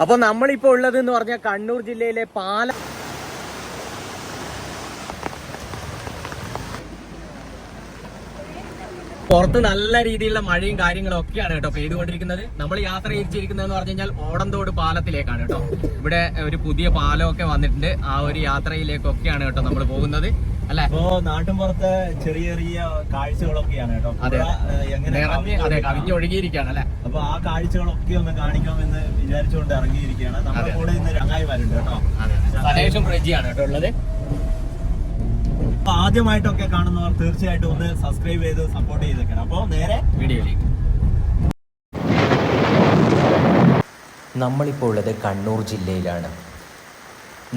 അപ്പോൾ നമ്മളിപ്പോൾ ഉള്ളത് എന്ന് പറഞ്ഞാൽ കണ്ണൂർ ജില്ലയിലെ പുറത്ത് നല്ല രീതിയിലുള്ള മഴയും കാര്യങ്ങളും ഒക്കെയാണ് കേട്ടോ പെയ്തുകൊണ്ടിരിക്കുന്നത്. നമ്മൾ യാത്ര തിരിച്ചിരിക്കുന്നതെന്ന് പറഞ്ഞു കഴിഞ്ഞാൽ ഓടന്തോട് പാലത്തിലേക്കാണ് കേട്ടോ. ഇവിടെ ഒരു പുതിയ പാലമൊക്കെ വന്നിട്ടുണ്ട്. ആ ഒരു യാത്രയിലേക്കൊക്കെയാണ് കേട്ടോ നമ്മൾ പോകുന്നത് അല്ലെ. അപ്പോ നാട്ടിൻപുറത്തെ ചെറിയ ചെറിയ കാഴ്ചകളൊക്കെയാണ് കേട്ടോ. അതെ, കവിഞ്ഞൊഴുകിയിരിക്കുകയാണ് അല്ലെ. അപ്പൊ ആ കാഴ്ചകളൊക്കെ ഒന്ന് കാണിക്കാമെന്ന് വിചാരിച്ചുകൊണ്ട് ഇറങ്ങിയിരിക്കുകയാണ്. നമ്മുടെ കൂടെ ഇന്ന് ചങ്ങായിമാരുണ്ട് കേട്ടോ. സനേഷും റെജിയാണ് കേട്ടോ ഉള്ളത്. ആദ്യമായിട്ടൊക്കെ കാണുന്നവർ തീർച്ചയായിട്ടും ഒന്ന് സബ്സ്ക്രൈബ് ചെയ്ത് സപ്പോർട്ട് ചെയ്തേക്കണം. അപ്പോൾ നേരെ വീഡിയോയിലേക്ക്. നമ്മളിപ്പോൾ ഉള്ളത് കണ്ണൂർ ജില്ലയിലാണ്.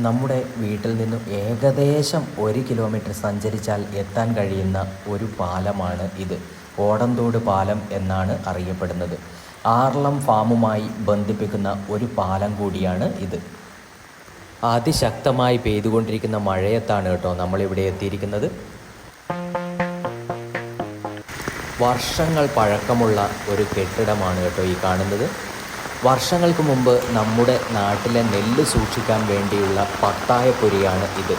നമ്മുടെ വീട്ടിൽ നിന്നും ഏകദേശം 1 കിലോമീറ്റർ സഞ്ചരിച്ചാൽ എത്താൻ കഴിയുന്ന ഒരു പാലമാണ് ഇത്. ഓടന്തോട് പാലം എന്നാണ് അറിയപ്പെടുന്നത്. ആർളം ഫാമുമായി ബന്ധിപ്പിക്കുന്ന ഒരു പാലം കൂടിയാണ് ഇത്. അതിശക്തമായി പെയ്തുകൊണ്ടിരിക്കുന്ന മഴയത്താണ് കേട്ടോ നമ്മളിവിടെ എത്തിയിരിക്കുന്നത്. വർഷങ്ങൾ പഴക്കമുള്ള ഒരു കെട്ടിടമാണ് കേട്ടോ ഈ കാണുന്നത്. വർഷങ്ങൾക്ക് മുമ്പ് നമ്മുടെ നാട്ടിലെ നെല്ല് സൂക്ഷിക്കാൻ വേണ്ടിയുള്ള പത്തായപ്പൊരിയാണ് ഇത്.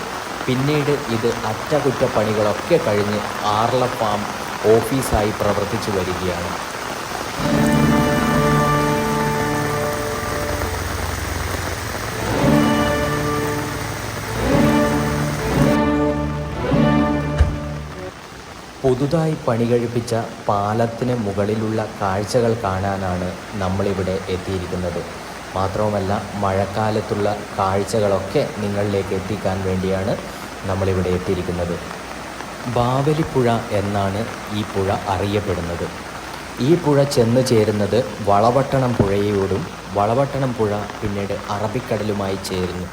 പിന്നീട് ഇത് അറ്റകുറ്റപ്പണികളൊക്കെ കഴിഞ്ഞ് ആർല ഫാം ഓഫീസായി പ്രവർത്തിച്ചു വരികയാണ്. പുതുതായി പണി കഴിപ്പിച്ച പാലത്തിന് മുകളിലുള്ള കാഴ്ചകൾ കാണാനാണ് നമ്മളിവിടെ എത്തിയിരിക്കുന്നത്. മാത്രവുമല്ല മഴക്കാലത്തുള്ള കാഴ്ചകളൊക്കെ നിങ്ങളിലേക്ക് എത്തിക്കാൻ വേണ്ടിയാണ് നമ്മളിവിടെ എത്തിയിരിക്കുന്നത്. ബാവലിപ്പുഴ എന്നാണ് ഈ പുഴ അറിയപ്പെടുന്നത്. ഈ പുഴ ചെന്ന് ചേരുന്നത് വളവട്ടണം പുഴയോടും വളവട്ടണം പുഴ പിന്നീട് അറബിക്കടലുമായി ചേരുന്നു.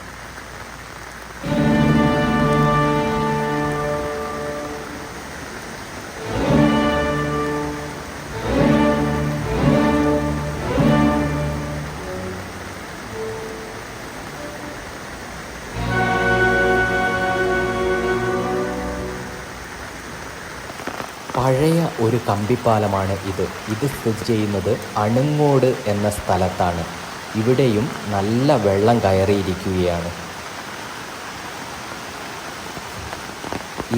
പഴയ ഒരു കമ്പിപ്പാലമാണ് ഇത്. ഇത് സ്ഥിതി ചെയ്യുന്നത് അണുങ്ങോട് എന്ന സ്ഥലത്താണ്. ഇവിടെയും നല്ല വെള്ളം കയറിയിരിക്കുകയാണ്.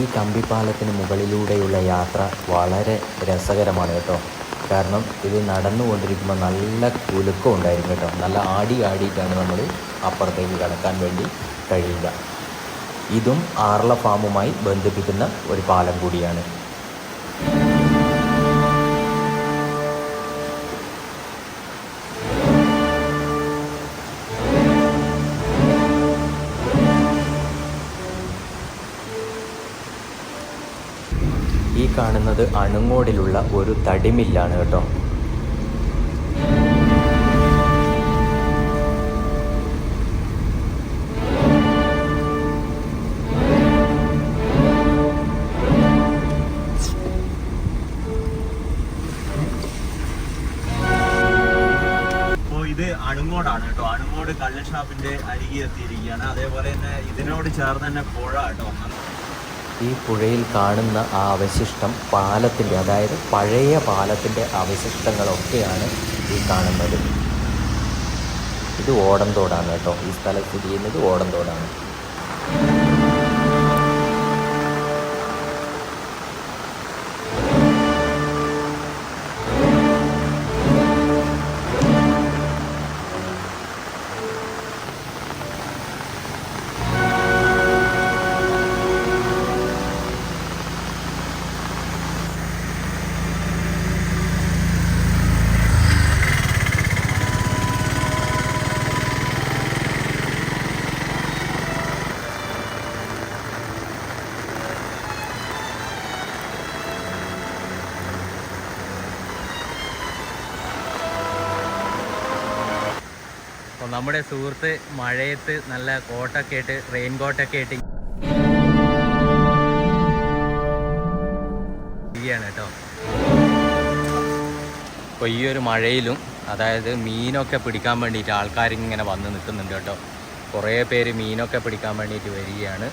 ഈ കമ്പിപ്പാലത്തിന് മുകളിലൂടെയുള്ള യാത്ര വളരെ രസകരമാണ് കേട്ടോ. കാരണം ഇത് നടന്നുകൊണ്ടിരിക്കുമ്പോൾ നല്ല കുലുക്കം ഉണ്ടായിരിക്കും കേട്ടോ. നല്ല ആടിയിട്ടാണ് നമ്മൾ അപ്പുറത്തേക്ക് കടക്കാൻ വേണ്ടി കഴിയുക. ഇതും ആർല ഫാമുമായി ബന്ധിപ്പിക്കുന്ന ഒരു പാലം കൂടിയാണ്. ഈ കാണുന്നത് അണുങ്ങോടിലുള്ള ഒരു തടിമില്ലാണ് കേട്ടോ. ഇത് അണുങ്ങോടാണ് കേട്ടോ. അണുങ്ങോട് കള്ള് ഷാപ്പിന്റെ അരികെ എത്തിയിരിക്കുകയാണ്. അതേപോലെ തന്നെ ഇതിനോട് ചേർന്ന് തന്നെ പുഴ കേട്ടോ. ഈ പുഴയിൽ കാണുന്ന ആ അവശിഷ്ടം പാലത്തിൻ്റെ, അതായത് പഴയ പാലത്തിൻ്റെ അവശിഷ്ടങ്ങളൊക്കെയാണ് ഈ കാണുന്നത്. ഇത് ഓടന്തോടാണ് കേട്ടോ. ഈ സ്ഥലം സ്ഥിതി ചെയ്യുന്നത് ഓടന്തോടാണ്. അപ്പോൾ നമ്മുടെ സുഹൃത്ത് മഴയത്ത് നല്ല കോട്ടൊക്കെ ഇട്ട് റെയിൻ കോട്ടൊക്കെ ഇട്ട് ഇരിക്കുകയാണ് കേട്ടോ. അപ്പോൾ ഈ ഒരു മഴയിലും അതായത് മീനൊക്കെ പിടിക്കാൻ വേണ്ടിയിട്ട് ആൾക്കാരിങ്ങനെ വന്ന് നിൽക്കുന്നുണ്ട് കേട്ടോ. കുറേ പേര് മീനൊക്കെ പിടിക്കാൻ വേണ്ടിയിട്ട് വരികയാണ്.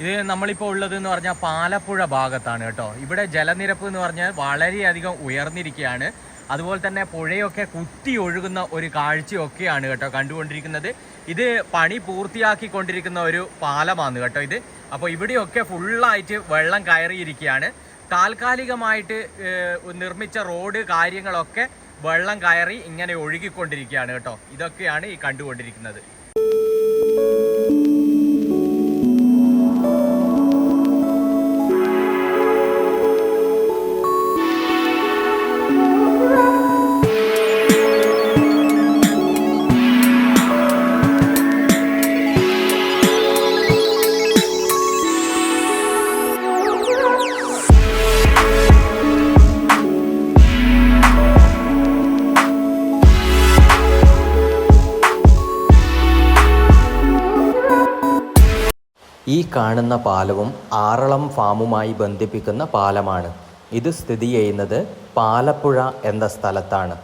ഇത് നമ്മളിപ്പോൾ ഉള്ളത് എന്ന് പറഞ്ഞാൽ പാലപ്പുഴ ഭാഗത്താണ് കേട്ടോ. ഇവിടെ ജലനിരപ്പ് എന്ന് പറഞ്ഞാൽ വളരെയധികം ഉയർന്നിരിക്കുകയാണ്. അതുപോലെ തന്നെ പുഴയൊക്കെ കുത്തി ഒഴുകുന്ന ഒരു കാഴ്ചയൊക്കെയാണ് കേട്ടോ കണ്ടുകൊണ്ടിരിക്കുന്നത്. ഇത് പണി പൂർത്തിയാക്കിക്കൊണ്ടിരിക്കുന്ന ഒരു പാലമാണ് കേട്ടോ ഇത്. അപ്പോൾ ഇവിടെയൊക്കെ ഫുള്ളായിട്ട് വെള്ളം കയറിയിരിക്കുകയാണ്. താൽക്കാലികമായിട്ട് നിർമ്മിച്ച റോഡ് കാര്യങ്ങളൊക്കെ വെള്ളം കയറി ഇങ്ങനെ ഒഴുകിക്കൊണ്ടിരിക്കുകയാണ് കേട്ടോ. ഇതൊക്കെയാണ് ഈ കണ്ടുകൊണ്ടിരിക്കുന്നത്. ഈ കാണുന്ന പാലവും ആറളം ഫാമുമായി ബന്ധിപ്പിക്കുന്ന പാലമാണ്. ഇത് സ്ഥിതി ചെയ്യുന്നത് പാലപ്പുഴ എന്ന സ്ഥലത്താണ്.